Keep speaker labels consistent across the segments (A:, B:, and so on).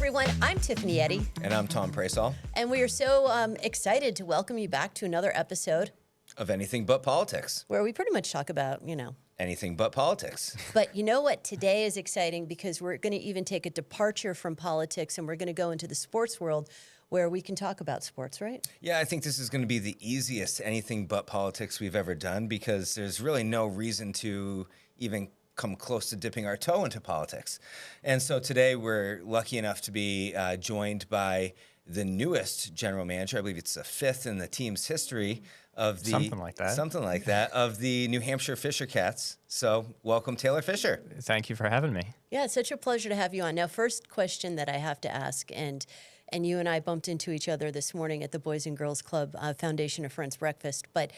A: everyone. I'm Tiffany Eddy.
B: And I'm Tom Praisall.
A: And we are so excited to welcome you back to another episode
B: Of Anything But Politics.
A: where we pretty much talk about,
B: Anything but politics.
A: But you know what? Today is exciting because we're going to even take a departure from politics and we're going to go into the sports world where we can talk about sports, right?
B: Yeah, I think this is going to be the easiest anything but politics we've ever done because there's really no reason to even come close to dipping our toe into politics. And so today we're lucky enough to be joined by the newest general manager. I believe it's the fifth in the team's history of the
C: something like that
B: of the New Hampshire Fisher Cats. So welcome, Taylor Fisher.
C: Thank you for having me.
A: Yeah, it's such a pleasure to have you on. Now, first question that I have to ask, and you and I bumped into each other this morning at the Boys and Girls Club Foundation of Friends breakfast, but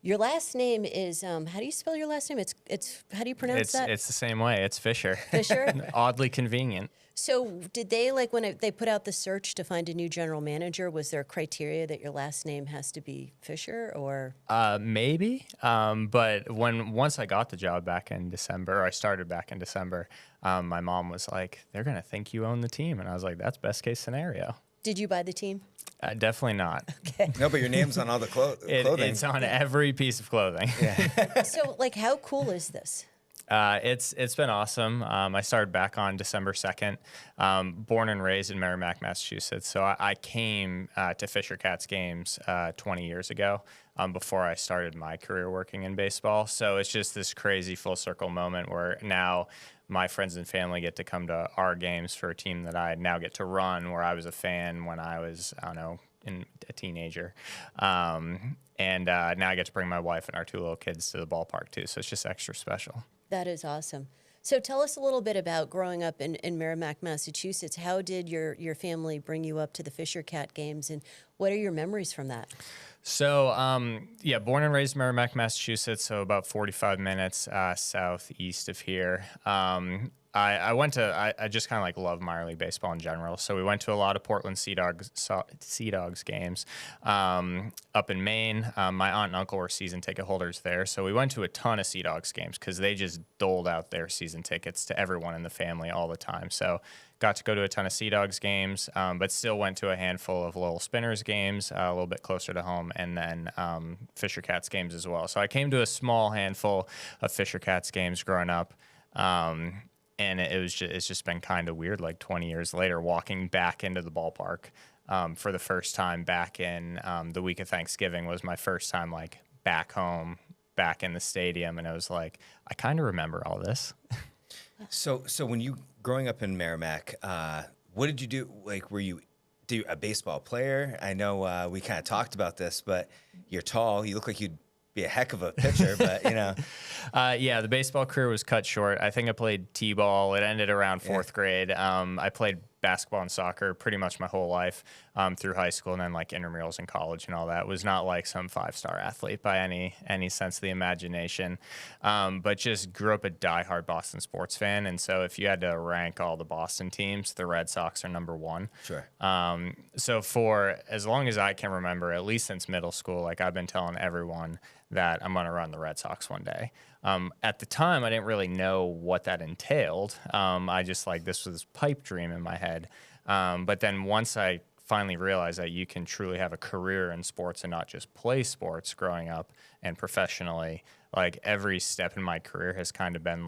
A: your last name is, how do you spell your last name? It's how do you pronounce that?
C: It's the same way. It's Fisher.
A: Fisher?
C: Oddly convenient.
A: So did they, when they put out the search to find a new general manager, was there a criteria that your last name has to be Fisher or?
C: Maybe. But once I got the job back in December, I started back in December, my mom was like, they're going to think you own the team. And I was like, that's best case scenario.
A: Did you buy the team?
C: Definitely not.
A: Okay.
B: No, but your name's on all the clothing.
C: It's on every piece of clothing.
B: Yeah.
A: So, how cool is this?
C: It's been awesome. I started back on December 2nd, born and raised in Merrimack, Massachusetts. So I came to Fisher Cats games 20 years ago before I started my career working in baseball. So it's just this crazy full circle moment where now my friends and family get to come to our games for a team that I now get to run, where I was a fan when I was, a teenager. And now I get to bring my wife and our two little kids to the ballpark too. So it's just extra special.
A: That is awesome. So tell us a little bit about growing up in Merrimack, Massachusetts. How did your family bring you up to the Fisher Cat games, and what are your memories from that?
C: So, born and raised in Merrimack, Massachusetts, so about 45 minutes southeast of here. I just kind of love minor league baseball in general. So we went to a lot of Portland Sea Dogs games up in Maine. My aunt and uncle were season ticket holders there. So we went to a ton of Sea Dogs games because they just doled out their season tickets to everyone in the family all the time. So got to go to a ton of Sea Dogs games, but still went to a handful of Lowell Spinners games a little bit closer to home, and then Fisher Cats games as well. So I came to a small handful of Fisher Cats games growing up. And it's just been kind of weird, 20 years later, walking back into the ballpark for the first time back in the week of Thanksgiving was my first time, back home, back in the stadium. And it was I kind of remember all this.
B: So when you, growing up in Merrimack, what did you do? Were you a baseball player? I know we kind of talked about this, but you're tall. You look like you'd be a heck of a pitcher, but
C: Yeah, the baseball career was cut short. I think I played t-ball. It ended around fourth grade. I played basketball and soccer pretty much my whole life through high school, and then intramurals in college and all that. Was not some 5-star athlete by any sense of the imagination, but just grew up a diehard Boston sports fan. And so if you had to rank all the Boston teams, the Red Sox are number one.
B: Sure.
C: So for as long as I can remember, at least since middle school, I've been telling everyone that I'm going to run the Red Sox one day. At the time, I didn't really know what that entailed. I just this was pipe dream in my head. But then once I finally realized that you can truly have a career in sports and not just play sports growing up and professionally, every step in my career has kind of been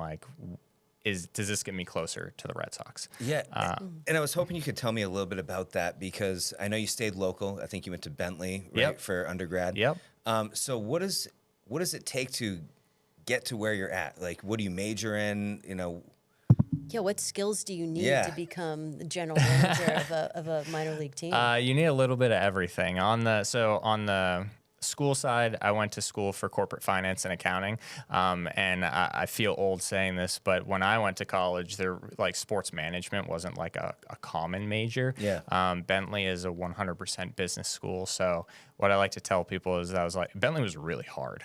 C: does this get me closer to the Red Sox?
B: Yeah. And I was hoping you could tell me a little bit about that because I know you stayed local. I think you went to Bentley, right,
C: Yep.
B: for undergrad.
C: Yep.
B: So what does it take to get to where you're at? What do you major in?
A: Yeah, what skills do you need
B: Yeah.
A: to become the general manager of a minor league team?
C: You need a little bit of everything. On the school side, I went to school for corporate finance and accounting, and I feel old saying this, but when I went to college, sports management wasn't a common major.
B: Yeah.
C: Bentley is a 100% business school, so what I like to tell people is that Bentley was really hard.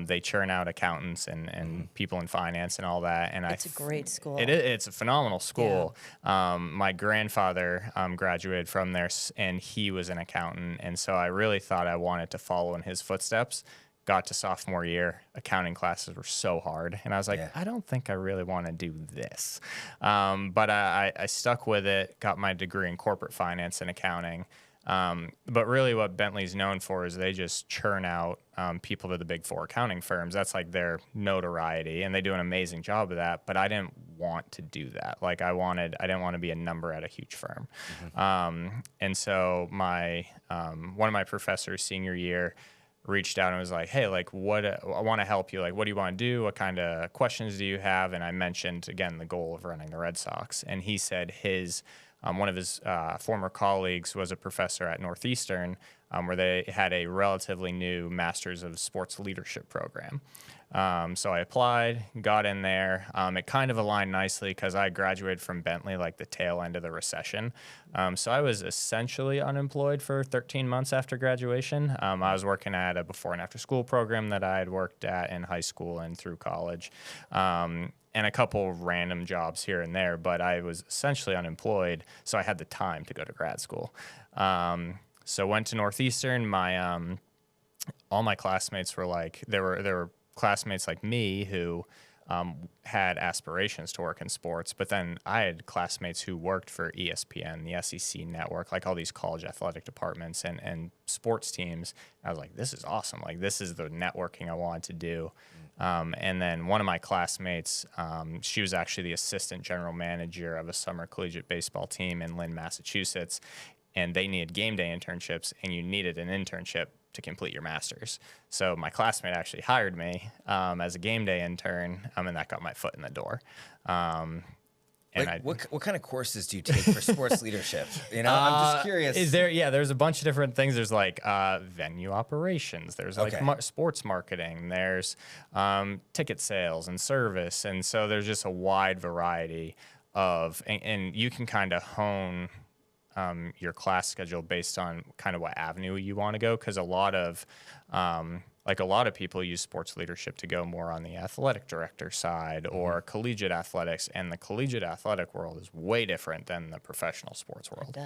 C: They churn out accountants and people in finance and all that. And
A: it's a great school.
C: It's a phenomenal school. Yeah. My grandfather graduated from there, and he was an accountant. And so I really thought I wanted to follow in his footsteps. got to sophomore year, accounting classes were so hard. And I was like,
B: Yeah.
C: I don't think I really want to do this. But I stuck with it, got my degree in corporate finance and accounting. But really what Bentley's known for is they just churn out people to the big four accounting firms. That's like their notoriety, and they do an amazing job of that. But I didn't want to do that. Like I didn't want to be a number at a huge firm. And so my one of my professors senior year reached out and was like, hey, like I want to help you. Like, what do you want to do? What kind of questions do you have? And I mentioned, again, the goal of running the Red Sox. And he said one of his former colleagues was a professor at Northeastern, where they had a relatively new Masters of Sports Leadership program. So I applied, got in there. It kind of aligned nicely because I graduated from Bentley like the tail end of the recession. So I was essentially unemployed for 13 months after graduation. I was working at a before and after school program that I had worked at in high school and through college. And a couple random jobs here and there, but I was essentially unemployed, so I had the time to go to grad school. So went to Northeastern. All my classmates were like, there were classmates like me who had aspirations to work in sports, but then I had classmates who worked for ESPN, the SEC network, like all these college athletic departments and sports teams. I was like, this is awesome. Like, this is the networking I wanted to do. And then one of my classmates, she was actually the assistant general manager of a summer collegiate baseball team in Lynn, Massachusetts, and they needed game day internships, and you needed an internship to complete your master's. So my classmate actually hired me as a game day intern, and that got my foot in the door.
B: What kind of courses do you take for sports leadership? I'm just curious.
C: There's a bunch of different things. There's like venue operations. There's like sports marketing. There's ticket sales and service. And so there's just a wide variety and you can kind of hone your class schedule based on kind of what avenue you want to go. Because a lot of people use sports leadership to go more on the athletic director side or collegiate athletics, and the collegiate athletic world is way different than the professional sports world.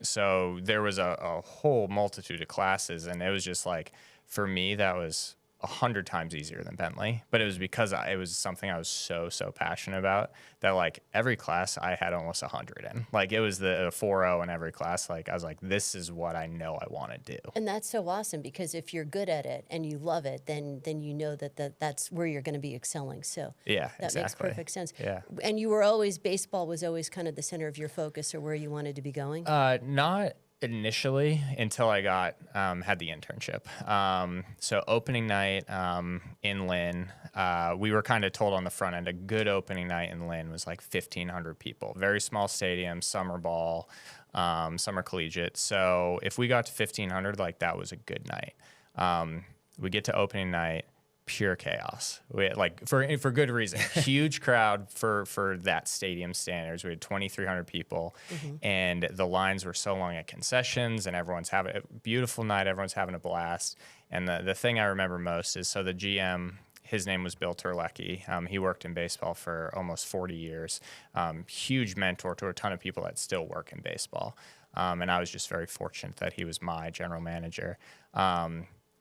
C: So there was a whole multitude of classes, and it was just like, for me, that was 100 times easier than Bentley, but it was because it was something I was so passionate about that like every class I had almost 100 in. Like it was the 4.0 in every class. Like I was like, this is what I know I want to do.
A: And that's so awesome, because if you're good at it and you love it, then you know that's where you're going to be excelling. So
C: yeah,
A: that makes perfect sense.
C: Yeah.
A: And baseball was always kind of the center of your focus, or where you wanted to be going?
C: Not initially until I had the internship. So opening night in Lynn, we were kind of told on the front end a good opening night in Lynn was like 1,500 people. Very small stadium, summer ball, summer collegiate. So if we got to 1,500, like that was a good night. We get to opening night, pure chaos. We like for good reason. Huge crowd for that stadium standards. We had 2,300 people, and the lines were so long at concessions, and everyone's having a beautiful night. Everyone's having a blast. And the thing I remember most is, so the GM, his name was Bill Terlecki. He worked in baseball for almost 40 years. Huge mentor to a ton of people that still work in baseball. And I was just very fortunate that he was my general manager.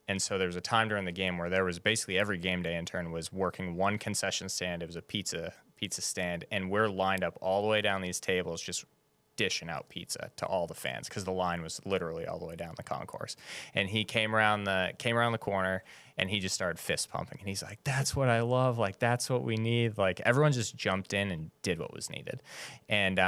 C: And so there was a time during the game where there was basically every game day intern was working one concession stand. It was a pizza stand, and we're lined up all the way down these tables just dishing out pizza to all the fans because the line was literally all the way down the concourse. And he came around the corner, and he just started fist pumping. And he's like, that's what I love. Like, that's what we need. Like, everyone just jumped in and did what was needed. And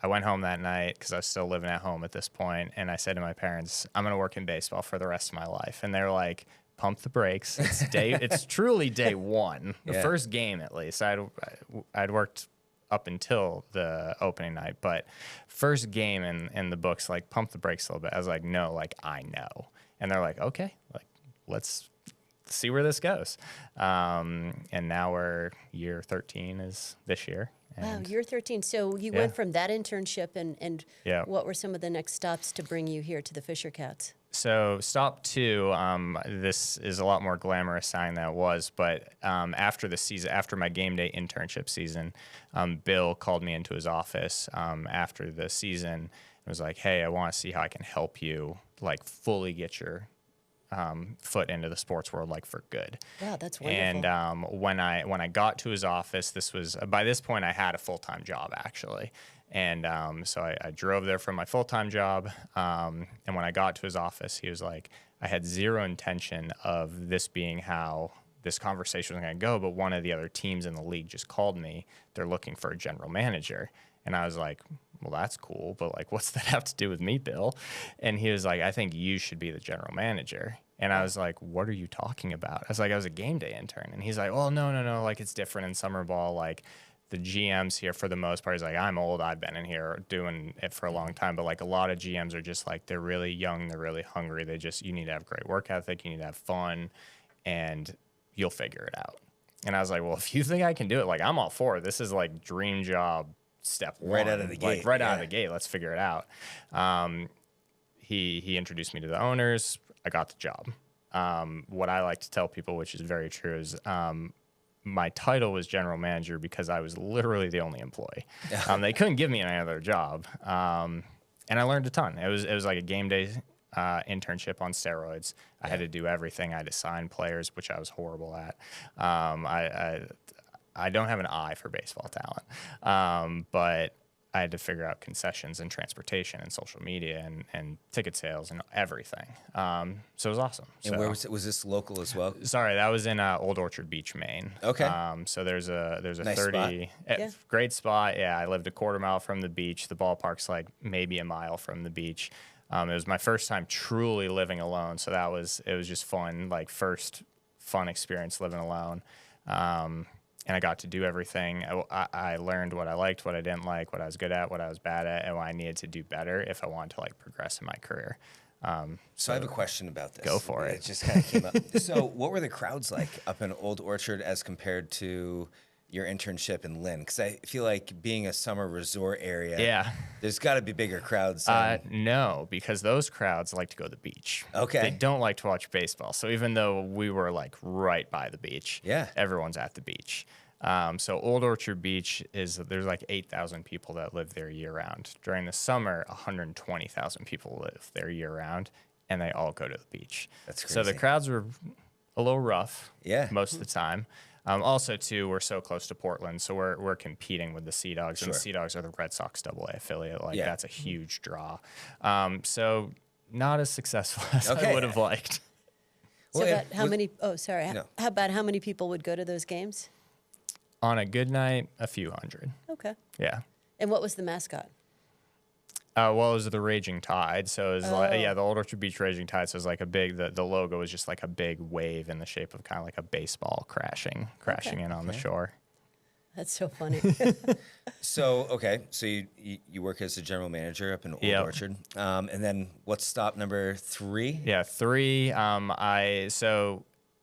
C: I went home that night because I was still living at home at this point, and I said to my parents, I'm going to work in baseball for the rest of my life. And they're like, pump the brakes. It's truly day one, the first game at least. I'd worked up until the opening night, but first game in the books, like, pump the brakes a little bit. I was like, no, like, I know. And they're like, okay, like, let's see where this goes. And now we're year 13 is this year.
A: Wow, year 13. So you went from that internship, and what were some of the next stops to bring you here to the Fisher Cats?
C: So stop 2, this is a lot more glamorous sign than it was, but after the season, after my game day internship season, Bill called me into his office after the season and was like, hey, I want to see how I can help you, like, fully get your foot into the sports world like for good.
A: Wow, that's wonderful.
C: And when I got to his office, this was by this point I had a full-time job actually. And so I drove there from my full-time job. And when I got to his office, he was like, I had zero intention of this being how this conversation was going to go, but one of the other teams in the league just called me. They're looking for a general manager. And I was like, well, that's cool, but like, what's that have to do with me, Bill? And he was like, I think you should be the general manager. And I was like, what are you talking about? I was like, I was a game day intern. And he's like, well, no, like it's different in summer ball. Like the GMs here for the most part, he's like, I'm old. I've been in here doing it for a long time. But like a lot of GMs are just like, they're really young. They're really hungry. You need to have great work ethic. You need to have fun and you'll figure it out. And I was like, well, if you think I can do it, like I'm all for it. This is like dream job step one.
B: Right out of the gate.
C: Like right out of the gate. Let's figure it out. He introduced me to the owners. I got the job. What I like to tell people, which is very true, is my title was general manager because I was literally the only employee. They couldn't give me any other job. And I learned a ton. It was like a game day internship on steroids. I had to do everything. I had to sign players, which I was horrible at. I don't have an eye for baseball talent, but I had to figure out concessions and transportation and social media and ticket sales and everything. So it was awesome.
B: And where was this local as well?
C: Sorry, that was in Old Orchard Beach, Maine.
B: Okay.
C: So there's a
B: Nice
C: 30
A: Yeah.
C: great spot. Yeah, I lived a quarter mile from the beach. The ballpark's like maybe a mile from the beach. It was my first time truly living alone, so it was just fun. Like first fun experience living alone. And I got to do everything. I learned what I liked, what I didn't like, what I was good at, what I was bad at, and what I needed to do better if I wanted to like progress in my career.
B: So I have a question about this.
C: Go for it.
B: It just kind of came up. So what were the crowds like up in Old Orchard as compared to your internship in Lynn? Because I feel like being a summer resort area, there's got to be bigger crowds.
C: No, because those crowds like to go to the beach.
B: Okay.
C: They don't like to watch baseball. So even though we were like right by the beach, everyone's at the beach. So Old Orchard Beach there's like 8,000 people that live there year round. During the summer, 120,000 people live there year round, and they all go to the beach.
B: That's crazy.
C: So the crowds were a little rough most of the time. Also, too, we're so close to Portland, so we're competing with the Sea Dogs, and the Sea Dogs are the Red Sox AA affiliate. Like that's a huge draw. So not as successful as I would have liked.
A: So about how many? Oh, sorry.
B: No.
A: How about how many people would go to those games?
C: On a good night, a few hundred.
A: Okay.
C: Yeah.
A: And what was the mascot?
C: Well, it was the Raging Tide. So it was the Old Orchard Beach Raging Tide. So it was like a big, the logo was just like a big wave in the shape of kind of like a baseball crashing in on the shore.
A: That's so funny.
B: So you work as a general manager up in Old Orchard. And then what's stop number 3?
C: Yeah, 3.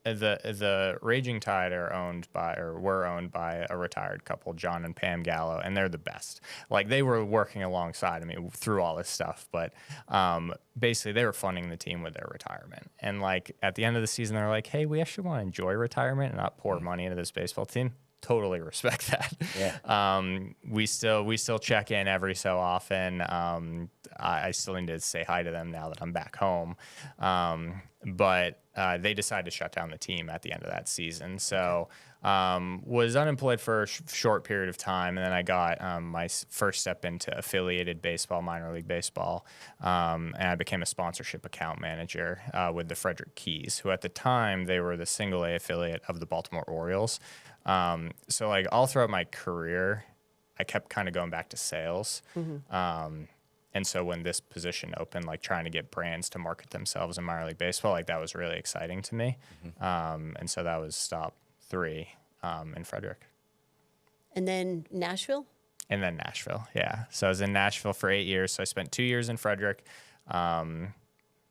C: The Raging Tide were owned by a retired couple, John and Pam Gallo, and they're the best. Like they were working alongside me through all this stuff, but basically they were funding the team with their retirement. And like at the end of the season, they're like, "Hey, we actually want to enjoy retirement and not pour money into this baseball team." Totally respect that.
B: Yeah.
C: We still check in every so often. I still need to say hi to them now that I'm back home. But they decided to shut down the team at the end of that season. So was unemployed for a short period of time, and then I got my first step into affiliated baseball, minor league baseball, and I became a sponsorship account manager with the Frederick Keys, who at the time they were the single A affiliate of the Baltimore Orioles. So like all throughout my career, I kept kind of going back to sales. And so when this position opened, like trying to get brands to market themselves in minor league baseball, like that was really exciting to me. And so that was stop 3 in Frederick.
A: And then Nashville?
C: And then Nashville, yeah. So I was in Nashville for 8 years. So I spent 2 years in Frederick.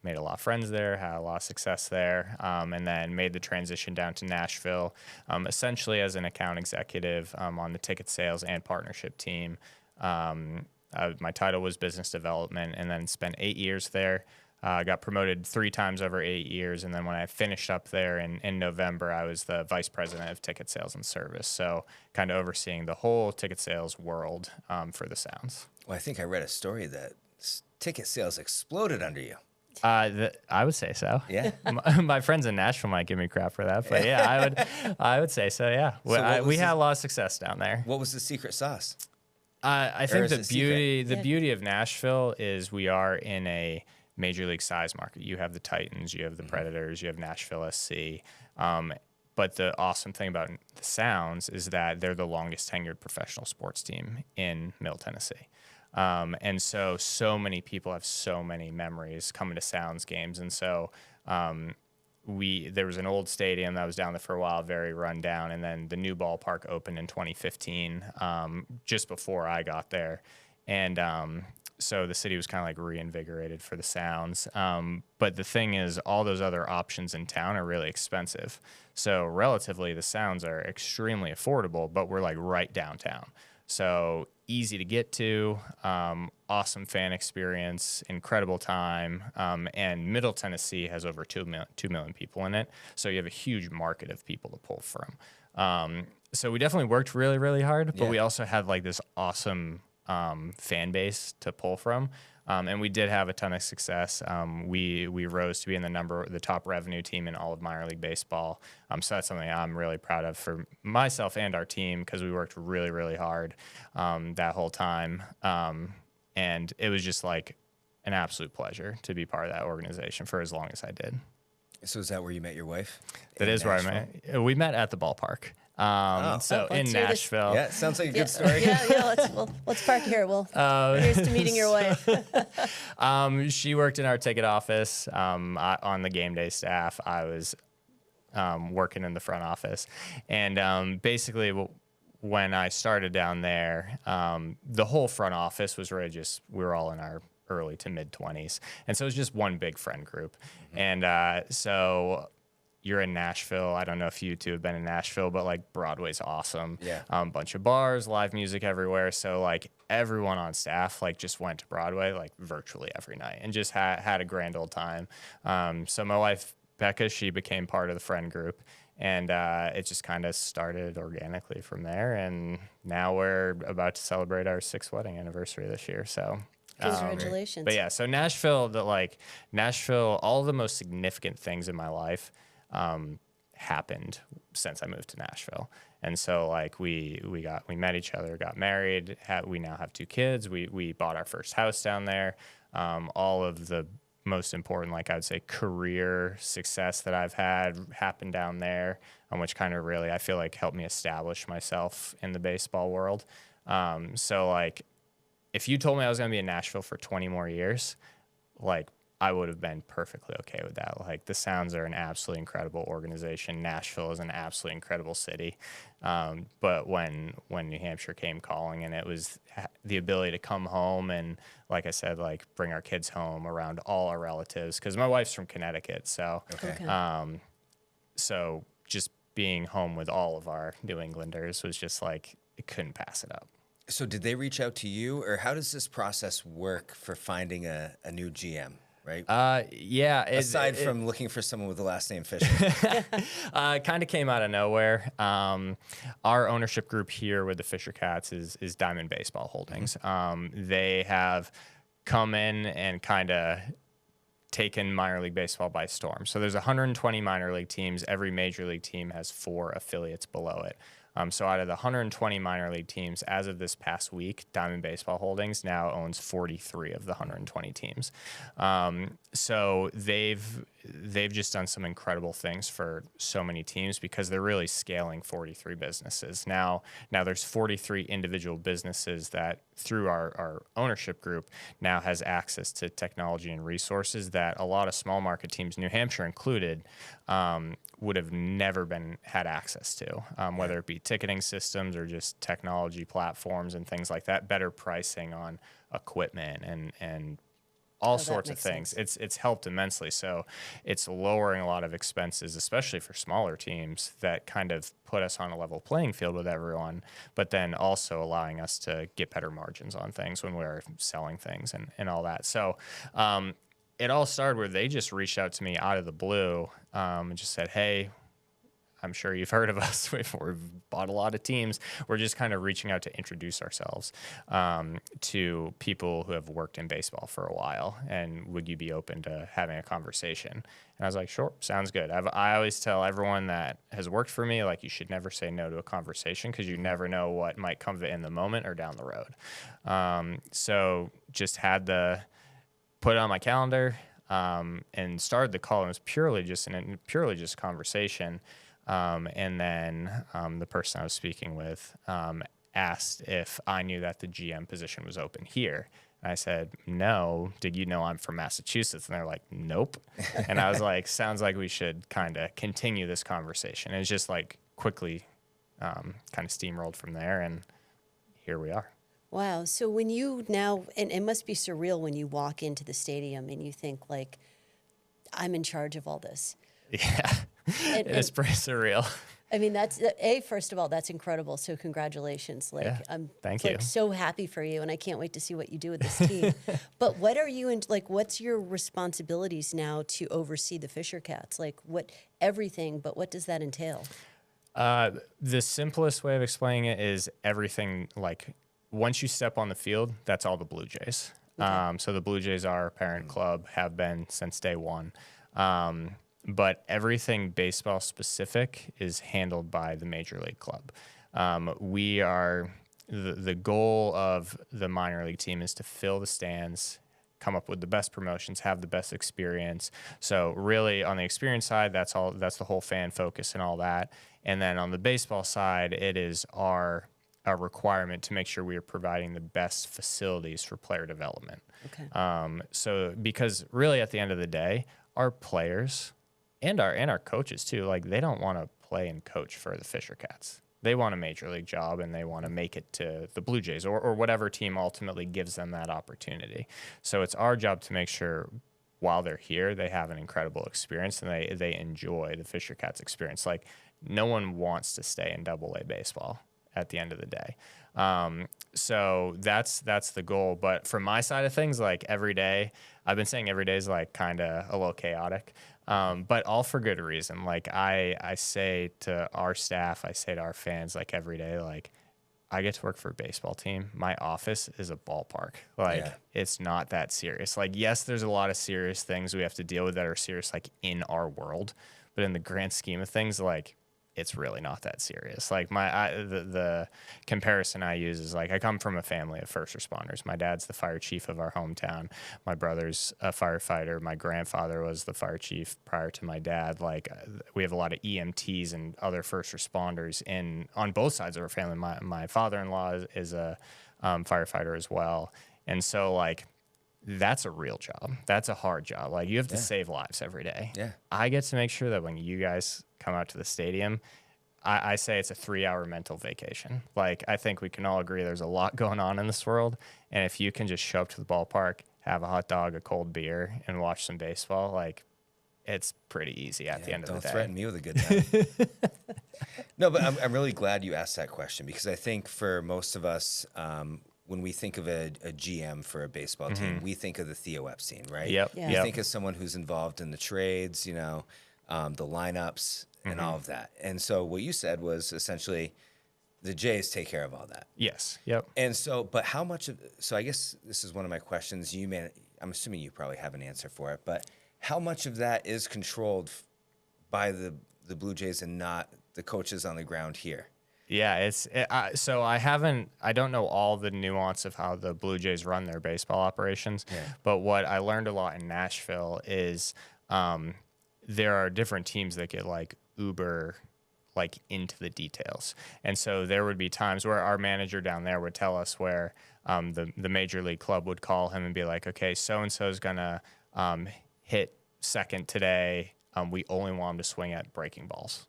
C: Made a lot of friends there, had a lot of success there, and then made the transition down to Nashville, essentially as an account executive on the ticket sales and partnership team. My title was business development, and then spent 8 years there. Got promoted 3 times over 8 years, and then when I finished up there in November, I was the vice president of ticket sales and service, so kind of overseeing the whole ticket sales world for the Sounds.
B: Well, I think I read a story that ticket sales exploded under you.
C: I would say so.
B: Yeah.
C: My friends in Nashville might give me crap for that, but yeah, I would say so. Yeah, we had a lot of success down there.
B: What was the secret sauce?
C: I think
B: is
C: the beauty of Nashville is we are in a major league size market. You have the Titans, you have the Predators, you have Nashville SC. But the awesome thing about the Sounds is that they're the longest tenured professional sports team in Middle Tennessee. And so many people have so many memories coming to Sounds games. And so there was an old stadium that was down there for a while, very run down. And then the new ballpark opened in 2015, just before I got there. And so the city was kind of like reinvigorated for the Sounds. But the thing is, all those other options in town are really expensive. So relatively, the Sounds are extremely affordable, but we're like right downtown. So easy to get to, awesome fan experience, incredible time, and Middle Tennessee has over 2 million people in it. So you have a huge market of people to pull from. So we definitely worked really, really hard, but we also had like this awesome fan base to pull from. And we did have a ton of success. We rose to be in the top revenue team in all of minor league baseball. So that's something I'm really proud of for myself and our team, because we worked really, really hard that whole time. And it was just like an absolute pleasure to be part of that organization for as long as I did.
B: So is that where you met your wife?
C: That is where I met. We met at the ballpark. In Nashville.
B: Yeah, sounds like a good story.
A: Let's park here. Here's to meeting your wife.
C: She worked in our ticket office on the game day staff. I was working in the front office. And basically, when I started down there, the whole front office was really we were all in our early to mid 20s. And so it was just one big friend group. And so you're in Nashville. I don't know if you two have been in Nashville, but like Broadway's awesome.
B: Yeah.
C: Bunch of bars, live music everywhere. So like everyone on staff like just went to Broadway like virtually every night and just had a grand old time. So my wife, Becca, she became part of the friend group. And it just kind of started organically from there. And now we're about to celebrate our 6th wedding anniversary this year. So
A: congratulations.
C: But yeah, so Nashville, all the most significant things in my life happened since I moved to Nashville. And so like we met each other, got married, we now have 2 kids. We bought our first house down there. All of the most important, like I would say, career success that I've had happened down there, which kind of really, I feel like, helped me establish myself in the baseball world. So like, if you told me I was going to be in Nashville for 20 more years, like I would have been perfectly okay with that. Like the Sounds are an absolutely incredible organization. Nashville is an absolutely incredible city. But when New Hampshire came calling, and it was the ability to come home and, like I said, like bring our kids home around all our relatives, because my wife's from Connecticut. So, so just being home with all of our New Englanders was just like, it couldn't pass it up.
B: So did they reach out to you, or how does this process work for finding a new GM? Right?
C: Yeah.
B: Aside from looking for someone with the last name Fisher.
C: Kind of came out of nowhere. Our ownership group here with the Fisher Cats is Diamond Baseball Holdings. They have come in and kind of taken minor league baseball by storm. So there's 120 minor league teams. Every major league team has 4 affiliates below it. So out of the 120 minor league teams, as of this past week, Diamond Baseball Holdings now owns 43 of the 120 teams. So they've just done some incredible things for so many teams, because they're really scaling 43 businesses. Now there's 43 individual businesses that, through our ownership group, now has access to technology and resources that a lot of small market teams, New Hampshire included, would have never had access to, whether it be ticketing systems or just technology platforms and things like that, better pricing on equipment and all sorts of things. It's helped immensely. So it's lowering a lot of expenses, especially for smaller teams, that kind of put us on a level playing field with everyone, but then also allowing us to get better margins on things when we're selling things and all that. So it all started where they just reached out to me out of the blue and just said, hey, I'm sure you've heard of us. We've bought a lot of teams. We're just kind of reaching out to introduce ourselves to people who have worked in baseball for a while. And would you be open to having a conversation? And I was like, sure, sounds good. I always tell everyone that has worked for me, like, you should never say no to a conversation because you never know what might come of it in the moment or down the road. So just had the put it on my calendar and started the call. And it was purely just conversation. And then the person I was speaking with asked if I knew that the GM position was open here. And I said, no. Did you know I'm from Massachusetts? And they're like, nope. And I was like, sounds like we should kind of continue this conversation. And it's just like quickly kind of steamrolled from there. And here we are.
A: Wow. So when you now, and it must be surreal when you walk into the stadium and you think, like, I'm in charge of all this.
C: Yeah, it is pretty surreal.
A: I mean, first of all, that's incredible. So congratulations. Like,
C: Yeah,
A: I'm
C: thank you.
A: so happy for you, and I can't wait to see what you do with this team. But what are you what's your responsibilities now to oversee the Fisher Cats? Like, everything, but what does that entail?
C: The simplest way of explaining it is everything, like, once you step on the field, that's all the Blue Jays. Okay. So the Blue Jays are our parent club, have been since day one. But everything baseball specific is handled by the Major League Club. We are the goal of the minor league team is to fill the stands, come up with the best promotions, have the best experience. So really on the experience side, that's the whole fan focus and all that. And then on the baseball side, it is our requirement to make sure we are providing the best facilities for player development.
A: Okay.
C: So because really at the end of the day, our players and our coaches too, like, they don't want to play and coach for the Fisher Cats. They want a major league job and they want to make it to the Blue Jays or whatever team ultimately gives them that opportunity. So it's our job to make sure while they're here, they have an incredible experience and they enjoy the Fisher Cats experience. Like, no one wants to stay in AA baseball at the end of the day. So that's the goal. But from my side of things, like, every day, I've been saying every day is like kind of a little chaotic, but all for good reason. Like, I say to our staff, I say to our fans, like, every day, like, I get to work for a baseball team. My office is a ballpark. Like, It's not that serious. Like, yes, there's a lot of serious things we have to deal with that are serious, like, in our world, but in the grand scheme of things, like, it's really not that serious. Like, the comparison I use is, like, I come from a family of first responders. My dad's the fire chief of our hometown. My brother's a firefighter. My grandfather was the fire chief prior to my dad. Like, we have a lot of EMTs and other first responders on both sides of our family. My father-in-law is a firefighter as well. And so, like, that's a real job. That's a hard job. Like, you have to save lives every day.
B: Yeah.
C: I get to make sure that when you guys come out to the stadium, I say it's a 3-hour mental vacation. Like, I think we can all agree there's a lot going on in this world. And if you can just show up to the ballpark, have a hot dog, a cold beer, and watch some baseball, like, it's pretty easy at the end of the day.
B: Don't threaten me with a good time. No, but I'm really glad you asked that question, because I think for most of us, when we think of a GM for a baseball team, we think of the Theo Epstein, right?
C: Yep.
A: Yeah.
B: We think of someone who's involved in the trades, the lineups and all of that. And so what you said was essentially the Jays take care of all that.
C: Yes. Yep.
B: And so, but how much of, so I guess this is one of my questions. I'm assuming you probably have an answer for it, but how much of that is controlled by the Blue Jays and not the coaches on the ground here?
C: Yeah, so I don't know all the nuance of how the Blue Jays run their baseball operations, but what I learned a lot in Nashville is there are different teams that get, like, uber, like, into the details. And so there would be times where our manager down there would tell us where the Major League Club would call him and be like, okay, so-and-so is going to hit second today. We only want him to swing at breaking balls.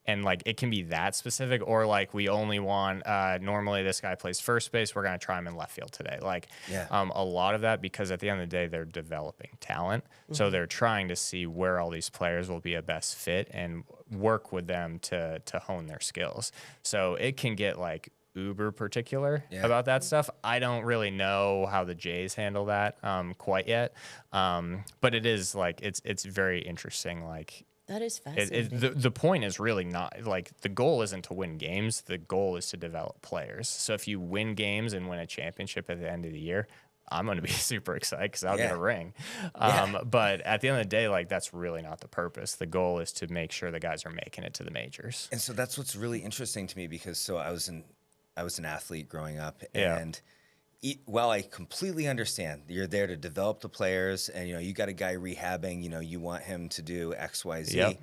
C: And, like, it can be that specific, or, like, we only want, normally this guy plays first base, we're going to try him in left field today. Like, a lot of that, because at the end of the day, they're developing talent. So they're trying to see where all these players will be a best fit and work with them to hone their skills. So it can get, like, uber particular about that stuff. I don't really know how the Jays handle that quite yet. But it is, like, it's very interesting, like,
A: That is fascinating.
C: The point is really not like the goal isn't to win games. The goal is to develop players. So if you win games and win a championship at the end of the year, I'm going to be super excited because I'll get a ring. But at the end of the day, like that's really not the purpose. The goal is to make sure the guys are making it to the majors.
B: And so that's what's really interesting to me because so I was an athlete growing up,
C: Yeah.
B: and while I completely understand you're there to develop the players, and you got a guy rehabbing, you want him to do X, Y, Z.
C: Yep.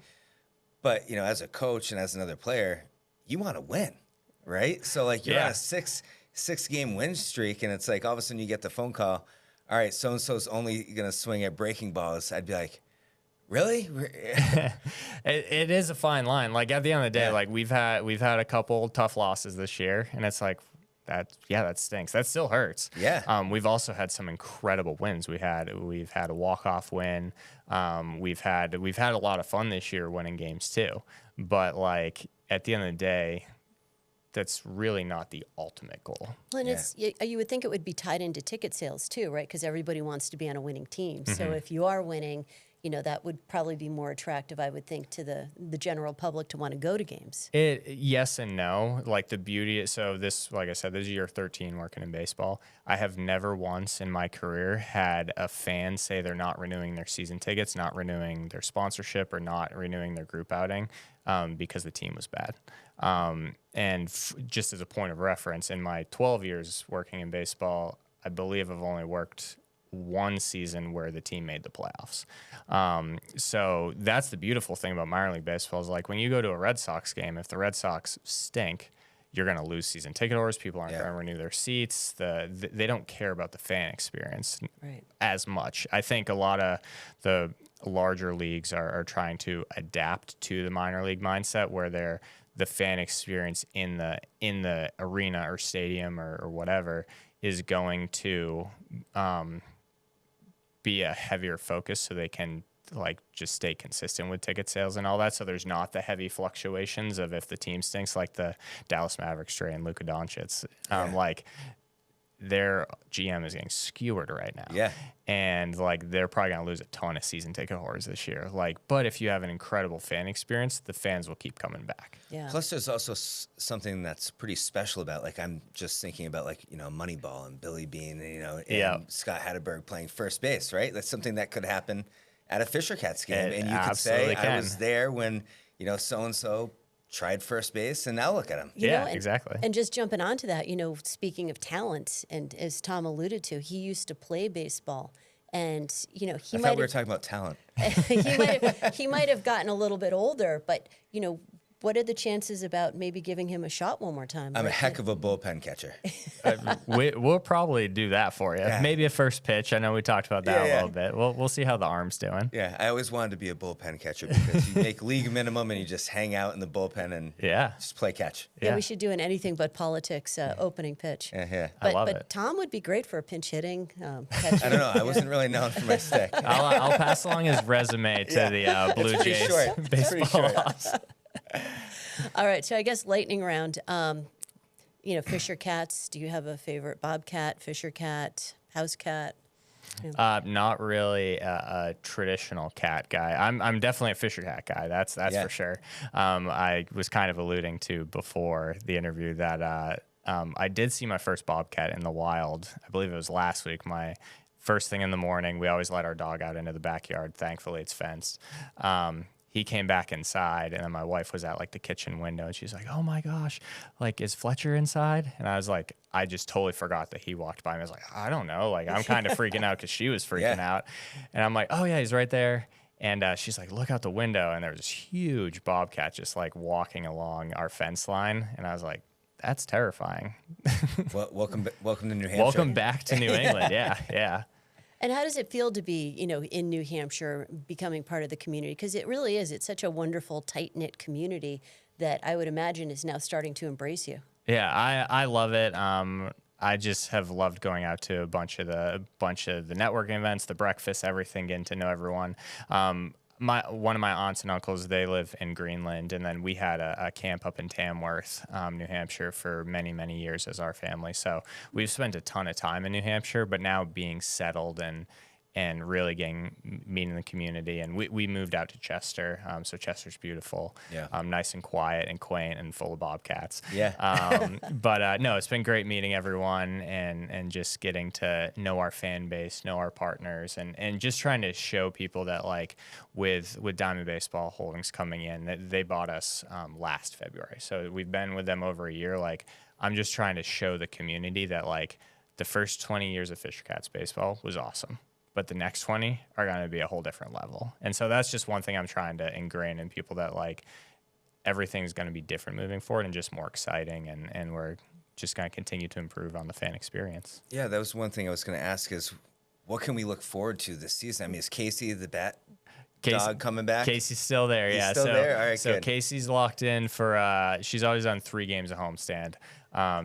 B: But as a coach and as another player, you want to win, right? So like you're on a six game win streak, and it's like all of a sudden you get the phone call. All right, so and so's only gonna swing at breaking balls. I'd be like, really?
C: It is a fine line. Like at the end of the day, like we've had a couple tough losses this year, and it's like that stinks. That still hurts.
B: Yeah.
C: We've also had some incredible wins. We've had a walk-off win. We've had a lot of fun this year winning games too. But like at the end of the day, that's really not the ultimate goal.
A: Well, and you would think it would be tied into ticket sales too, right? Because everybody wants to be on a winning team. So if you are winning, that would probably be more attractive, I would think, to the general public to want to go to games.
C: Yes and no. Like the beauty, so this, like I said, this is year 13 working in baseball. I have never once in my career had a fan say they're not renewing their season tickets, not renewing their sponsorship, or not renewing their group outing because the team was bad. Just as a point of reference, in my 12 years working in baseball, I believe I've only worked one season where the team made the playoffs. So that's the beautiful thing about minor league baseball is like when you go to a Red Sox game, if the Red Sox stink, you're going to lose season ticket holders. People aren't going to renew their seats. They don't care about the fan experience as much. I think a lot of the larger leagues are trying to adapt to the minor league mindset where the fan experience in the arena or stadium or whatever is going to be a heavier focus so they can like just stay consistent with ticket sales and all that. So there's not the heavy fluctuations of if the team stinks like the Dallas Mavericks trade and Luka Doncic. Like their GM is getting skewered right now. Yeah. And like they're probably going to lose a ton of season ticket holders this year. Like, but if you have an incredible fan experience, the fans will keep coming back.
A: Yeah.
B: Plus there's also something that's pretty special about, like, I'm just thinking about like, Moneyball and Billy Bean, and Scott Hatterberg playing first base, right? That's something that could happen at a Fisher Cats game. And you could say, I was there when, so-and-so tried first base, and now look at him.
C: Exactly.
A: And just jumping onto that, speaking of talent, and as Tom alluded to, he used to play baseball, and
B: I thought we were talking about talent.
A: he might have gotten a little bit older, but what are the chances about maybe giving him a shot one more time?
B: I'm a heck of a bullpen catcher.
C: We'll probably do that for you. Maybe a first pitch. I know we talked about that a little bit. We'll see how the arm's doing.
B: Yeah, I always wanted to be a bullpen catcher because you make league minimum and you just hang out in the bullpen and just play catch.
A: Yeah, we should do an anything but politics opening pitch.
C: I love it.
A: But Tom would be great for a pinch hitting catcher.
B: I don't know. I wasn't really known for my stick.
C: I'll pass along his resume to the Blue Jays baseball ops.
A: All right, so I guess lightning round. Fisher Cats. Do you have a favorite? Bobcat, Fisher Cat, house cat?
C: Not really a traditional cat guy. I'm definitely a Fisher Cat guy. That's for sure. I was kind of alluding to before the interview that I did see my first bobcat in the wild. I believe it was last week. My first thing in the morning, we always let our dog out into the backyard. Thankfully, it's fenced. He came back inside, and then my wife was at like the kitchen window, and she's like, "Oh my gosh, like is Fletcher inside?" And I was like, I just totally forgot that he walked by me. I was like, I don't know, like I'm kind of freaking out because she was freaking out, and I'm like, "Oh yeah, he's right there." And she's like, "Look out the window," and there was this huge bobcat just like walking along our fence line, and I was like, "That's terrifying."
B: Well, welcome to New Hampshire.
C: Welcome back to New England. Yeah.
A: And how does it feel to be, in New Hampshire, becoming part of the community? Because it really is. It's such a wonderful, tight-knit community that I would imagine is now starting to embrace you.
C: Yeah, I love it. I just have loved going out to a bunch of the networking events, the breakfast, everything, getting to know everyone. One of my aunts and uncles, they live in Greenland, and then we had a camp up in Tamworth, New Hampshire, for many, many years as our family. So we've spent a ton of time in New Hampshire, but now being settled and and really meeting the community. And we moved out to Chester, so Chester's beautiful, nice and quiet and quaint and full of bobcats. But no, it's been great meeting everyone and just getting to know our fan base, know our partners, and just trying to show people that like with Diamond Baseball Holdings coming in, they bought us last February, so we've been with them over a year. Like I'm just trying to show the community that like the first 20 years of Fisher Cats baseball was awesome, but the next 20 are going to be a whole different level. And so that's just one thing I'm trying to ingrain in people, that like everything's going to be different moving forward and just more exciting. And we're just going to continue to improve on the fan experience.
B: Yeah, that was one thing I was going to ask is what can we look forward to this season? I mean, is Casey the dog coming back?
C: Casey's still there.
B: He's still there? All right,
C: so
B: good.
C: Casey's locked in for, she's always done 3 games a homestand.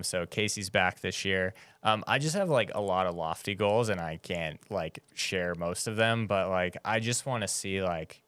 C: So Casey's back this year. I just have like a lot of lofty goals and I can't like share most of them, but like, I just want to see like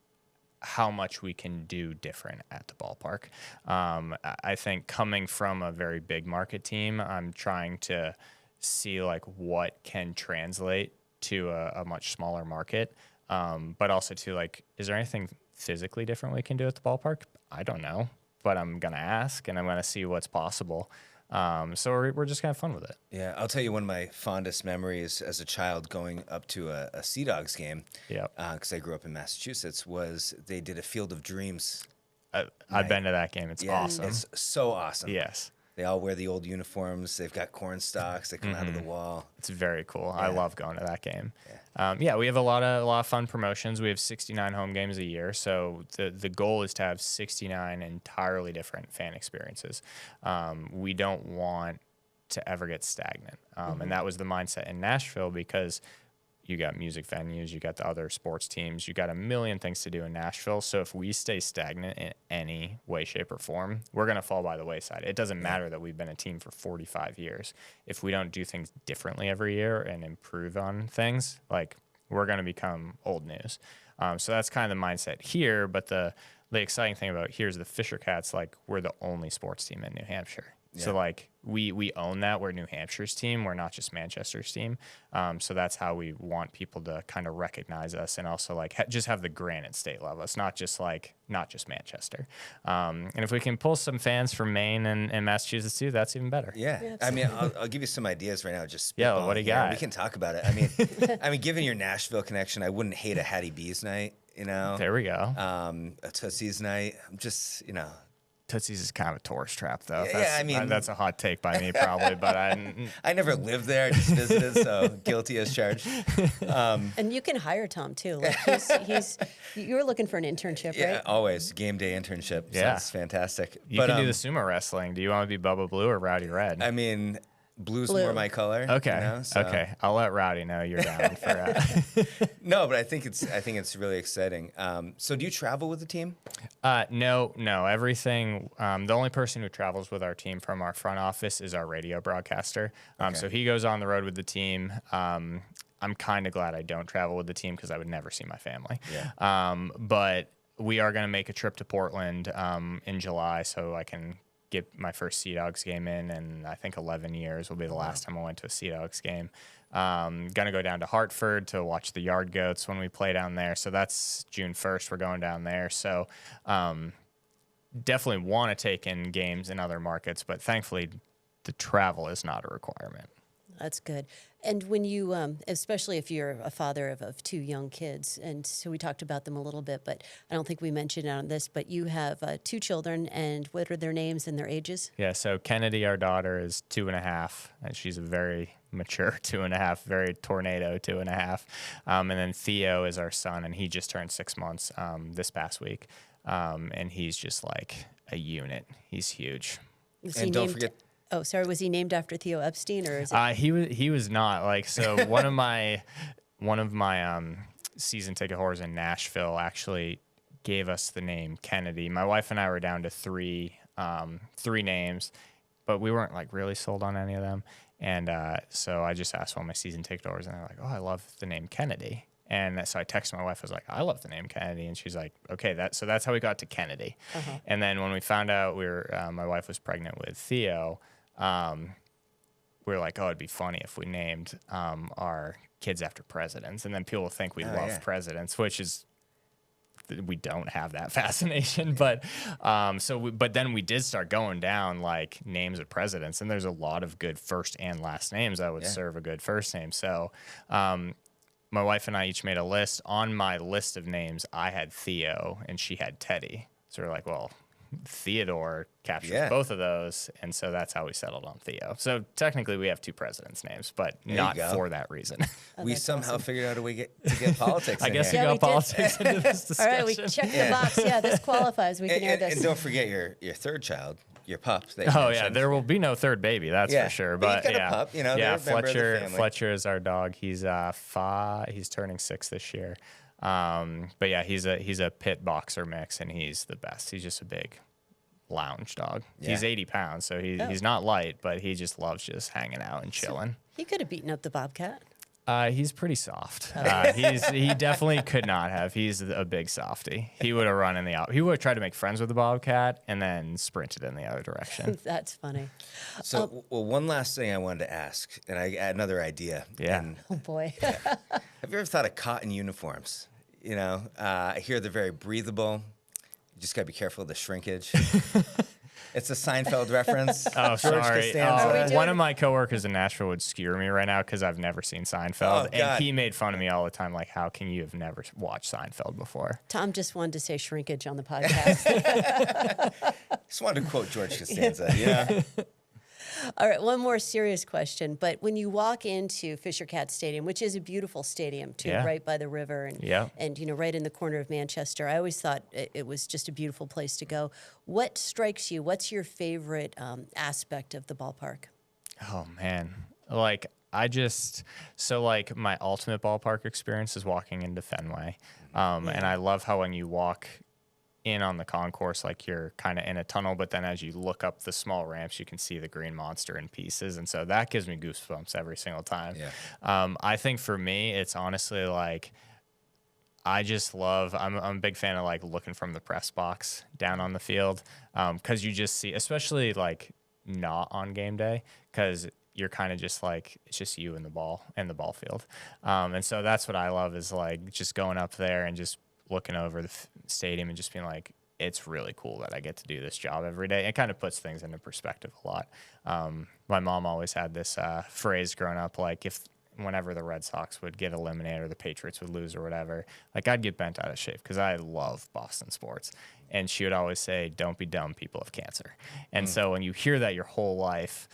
C: how much we can do different at the ballpark. I think coming from a very big market team, I'm trying to see like what can translate to a much smaller market. But also too, like, is there anything physically different we can do at the ballpark? I don't know, but I'm going to ask and I'm going to see what's possible. So we're just gonna have fun with it.
B: Yeah, I'll tell you one of my fondest memories as a child going up to a Sea Dogs game, because I grew up in Massachusetts, was they did a Field of Dreams.
C: I've been to that game. It's awesome.
B: It's so awesome.
C: Yes.
B: They all wear the old uniforms. They've got corn stalks. They come out of the wall.
C: It's very cool.
B: Yeah.
C: I love going to that game. We have a lot of fun promotions. We have 69 home games a year, so the goal is to have 69 entirely different fan experiences. We don't want to ever get stagnant, and that was the mindset in Nashville, because you got music venues, you got the other sports teams, you got a million things to do in Nashville. So if we stay stagnant in any way, shape, or form, we're going to fall by the wayside. It doesn't matter that we've been a team for 45 years. If we don't do things differently every year and improve on things, like, we're going to become old news. So that's kind of the mindset here. But the exciting thing about here is the Fisher Cats, like, we're the only sports team in New Hampshire. Yeah. So, like, we own that. We're New Hampshire's team. We're not just Manchester's team. So that's how we want people to kind of recognize us, and also, like, just have the Granite State love us, not just Manchester. And if we can pull some fans from Maine and Massachusetts too, that's even better.
B: Yeah. I mean, I'll give you some ideas right now. Just
C: what do you got?
B: We can talk about it. I mean, given your Nashville connection, I wouldn't hate a Hattie B's night. You know.
C: There we go.
B: A Tootsie's night. I'm just,
C: Tootsie's is kind of a tourist trap, though.
B: I mean,
C: that's a hot take by me, probably, but
B: I never lived there. I just visited, so guilty as charged.
A: And you can hire Tom too. Like you were looking for an internship, right?
B: Yeah, always game day internship.
C: Yeah,
B: sounds fantastic.
C: You can do the sumo wrestling. Do you want to be Bubba Blue or Rowdy Red?
B: I mean, blue's
A: Blue.
B: more my color.
C: Okay. Okay. I'll let Rowdy know you're down for that.
B: No, but I think it's really exciting. So do you travel with the team?
C: No. Everything. The only person who travels with our team from our front office is our radio broadcaster. So he goes on the road with the team. I'm kind of glad I don't travel with the team, because I would never see my family. Yeah. But we are going to make a trip to Portland in July, so I can get my first Sea Dogs game in I think 11 years will be the last time I went to a Sea Dogs game. Gonna go down to Hartford to watch the Yard Goats when we play down there. So that's June 1st. We're going down there. So definitely want to take in games in other markets, but thankfully the travel is not a requirement.
A: That's good. And when you, especially if you're a father of 2 young kids, and so we talked about them a little bit, but I don't think we mentioned on this, but you have 2 children, and what are their names and their ages?
C: Yeah, so Kennedy, our daughter, is 2.5, and she's a very mature 2.5, very tornado 2.5. And then Theo is our son, and he just turned 6 months this past week. And he's just like a unit. He's huge.
B: And don't forget...
A: Oh, sorry. Was he named after Theo Epstein, or is it?
C: He was not. Like, so one of my season ticket holders in Nashville actually gave us the name Kennedy. My wife and I were down to 3 names, but we weren't like really sold on any of them. And so I just asked one of my season ticket holders, and they're like, "Oh, I love the name Kennedy." And so I texted my wife. I was like, "I love the name Kennedy," and she's like, "Okay, so that's how we got to Kennedy." Uh-huh. And then when we found out my wife was pregnant with Theo. We were like, oh, it'd be funny if we named our kids after presidents, and then people think we
B: Oh,
C: love
B: yeah.
C: presidents, which is we don't have that fascination. But but then we did start going down like names of presidents, and there's a lot of good first and last names that would serve a good first name. So my wife and I each made a list. On my list of names, I had Theo and she had Teddy. So we're like, well, Theodore captures both of those, and so that's how we settled on Theo. So technically we have two presidents' names, but not for that reason.
B: We somehow figured out a way to get politics
C: I
B: in
C: guess
B: here.
C: we
A: Yeah,
C: got politics into this
A: All
C: discussion.
A: right, we checked the box. Yeah, this qualifies. We can air this.
B: And don't forget your third child, your pup. That you
C: Oh yeah,
B: mentioned.
C: there will be no third baby, that's for sure.
B: But
C: But
B: you got
C: yeah,
B: a pup, you know,
C: yeah.
B: they're a member of the
C: Fletcher,
B: family.
C: Fletcher is our dog. He's 5. He's turning 6 this year. But yeah, he's a pit boxer mix, and he's the best. He's just a big lounge dog.
B: Yeah.
C: He's 80 pounds, so he's not light, but he just loves just hanging out and chilling.
A: He could have beaten up the bobcat.
C: He's pretty soft. He definitely could not have. He's a big softy. He would have run in the he would have tried to make friends with the bobcat and then sprinted in the other direction.
A: That's funny.
B: So, well, one last thing I wanted to ask, and I had another idea.
C: Yeah.
B: And
A: Oh boy.
B: have you ever thought of cotton uniforms? You know, I hear they're very breathable. You just got to be careful of the shrinkage. It's a Seinfeld reference.
C: Oh,
B: George
C: sorry.
B: Costanza.
C: One of my coworkers in Nashville would skewer me right now because I've never seen Seinfeld.
B: Oh, God.
C: And he made fun of me all the time, like, how can you have never watched Seinfeld before?
A: Tom just wanted to say shrinkage on the podcast.
B: Just wanted to quote George Costanza. Yeah.
A: All right, one more serious question. But when you walk into Fisher Cats Stadium, which is a beautiful stadium too,
C: Yeah.
A: right by the river and and right in the corner of Manchester, I always thought it was just a beautiful place to go. What strikes you? What's your favorite aspect of the ballpark?
C: Oh, man. Like, like my ultimate ballpark experience is walking into Fenway. And I love how when you walk in on the concourse, like you're kind of in a tunnel, but then as you look up the small ramps, you can see the green monster in pieces. And so that gives me goosebumps every single time.
B: Yeah.
C: I think for me, it's honestly like, I just love, I'm a big fan of like looking from the press box down on the field. Cause you just see, especially like not on game day, cause you're kind of just like, it's just you and the ball field. And so that's what I love is like just going up there and just looking over the stadium and just being like, it's really cool that I get to do this job every day. It kind of puts things into perspective a lot. My mom always had this phrase growing up, like whenever the Red Sox would get eliminated or the Patriots would lose or whatever, like I'd get bent out of shape because I love Boston sports. And she would always say, don't be dumb, people have cancer. And so when you hear that your whole life,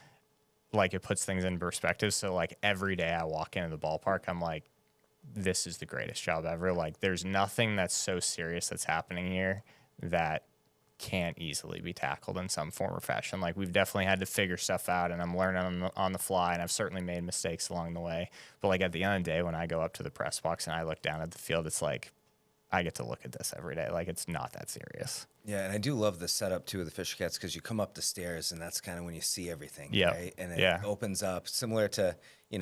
C: like it puts things in perspective. So like every day I walk into the ballpark, I'm like, this is the greatest job ever. Like there's nothing that's so serious that's happening here that can't easily be tackled in some form or fashion. Like we've definitely had to figure stuff out and I'm learning on the fly and I've certainly made mistakes along the way. But like at the end of the day, when I go up to the press box and I look down at the field, it's like, I get to look at this every day. Like it's not that serious.
B: Yeah, and I do love the setup too of the Fisher Cats because you come up the stairs and that's kind of when you see everything, right? And it opens up similar to,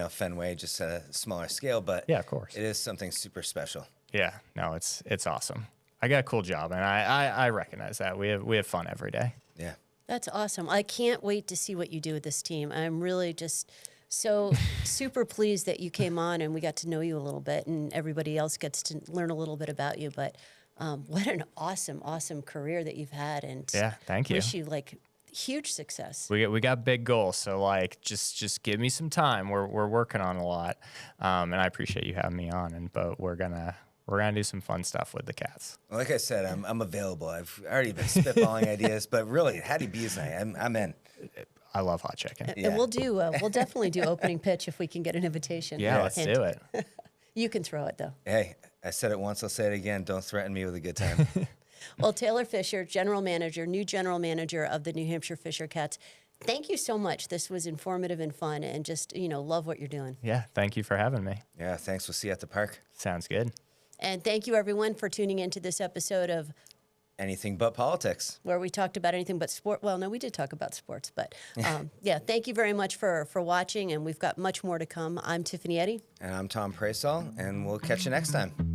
B: Fenway, just at a smaller scale, but
C: yeah, of course,
B: it is something super special.
C: Yeah, no, it's awesome. I got a cool job, and I recognize that. We have fun every day.
B: Yeah,
A: That's awesome. I can't wait to see what you do with this team. I'm really just so super pleased that you came on and we got to know you a little bit and everybody else gets to learn a little bit about you. But what an awesome career that you've had. And
C: yeah, thank you.
A: Wish you like huge success.
C: We got big goals, so like just give me some time. We're working on a lot, and I appreciate you having me on. But we're gonna do some fun stuff with the Cats.
B: well, like I said, I'm available. I've already been spitballing ideas, but really, Hattie B's night, I'm in.
C: I love hot chicken.
A: And we'll definitely do opening pitch if we can get an invitation.
C: Yeah, let's do it.
A: You can throw it though.
B: Hey, I said it once, I'll say it again. Don't threaten me with a good time.
A: Well, Taylor Fisher, new general manager of the New Hampshire Fisher Cats. Thank you so much. This was informative and fun and just, love what you're doing.
C: Yeah, thank you for having me.
B: Yeah, thanks. We'll see you at the park.
C: Sounds good.
A: And thank you everyone for tuning into this episode of
B: Anything But Politics,
A: where we talked about anything but sport. Well, no, we did talk about sports, but yeah, thank you very much for watching and we've got much more to come. I'm Tiffany Eddy.
B: and I'm Tom Praisall, and we'll catch you next time.